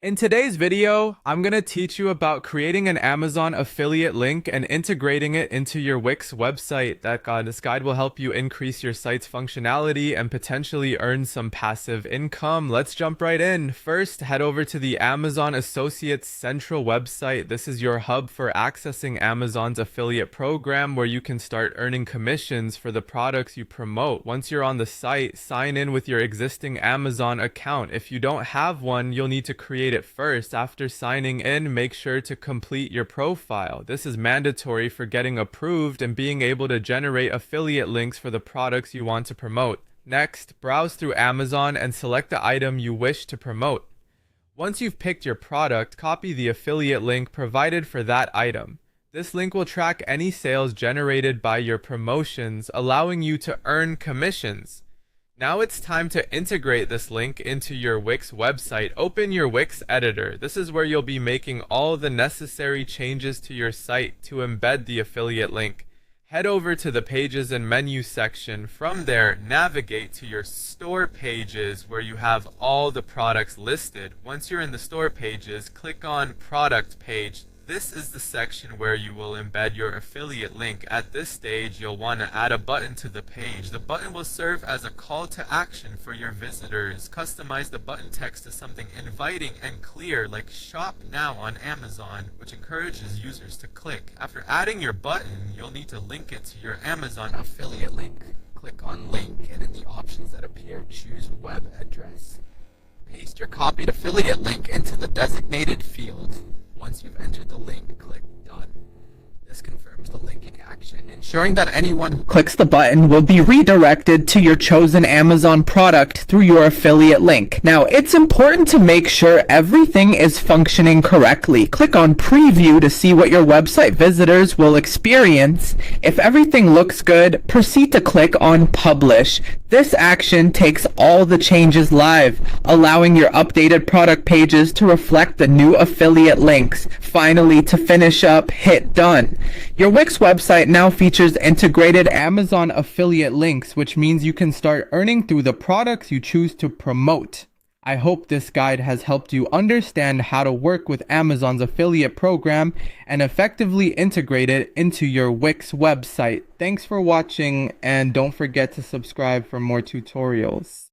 In today's video, I'm going to teach you about creating an Amazon affiliate link and integrating it into your Wix website. This guide will help you increase your site's functionality and potentially earn some passive income. Let's jump right in. First, head over to the Amazon Associates Central website. This is your hub for accessing Amazon's affiliate program where you can start earning commissions for the products you promote. Once you're on the site, sign in with your existing Amazon account. If you don't have one, you'll need to create it first. After signing in, make sure to complete your profile. This is mandatory for getting approved and being able to generate affiliate links for the products you want to promote. Next, browse through Amazon and select the item you wish to promote. Once you've picked your product, copy the affiliate link provided for that item. This link will track any sales generated by your promotions, allowing you to earn commissions. Now it's time to integrate this link into your Wix website. Open your Wix editor. This is where you'll be making all the necessary changes to your site to embed the affiliate link. Head over to the Pages and Menu section. From there, navigate to your store pages where you have all the products listed. Once you're in the store pages, click on Product Page. This is the section where you will embed your affiliate link. At this stage, you'll want to add a button to the page. The button will serve as a call to action for your visitors. Customize the button text to something inviting and clear, like Shop Now on Amazon, which encourages users to click. After adding your button, you'll need to link it to your Amazon affiliate link. Click on Link, and in the options that appear, choose Web Address. Paste your copied affiliate link into the designated field. Once you've entered the link, click Done. This confirms the linking action, ensuring that anyone who clicks the button will be redirected to your chosen Amazon product through your affiliate link. Now, it's important to make sure everything is functioning correctly. Click on Preview to see what your website visitors will experience. If everything looks good, proceed to click on Publish. This action takes all the changes live, allowing your updated product pages to reflect the new affiliate links. Finally, to finish up, hit Done. Your Wix website now features integrated Amazon affiliate links, which means you can start earning through the products you choose to promote. I hope this guide has helped you understand how to work with Amazon's affiliate program and effectively integrate it into your Wix website. Thanks for watching, and don't forget to subscribe for more tutorials.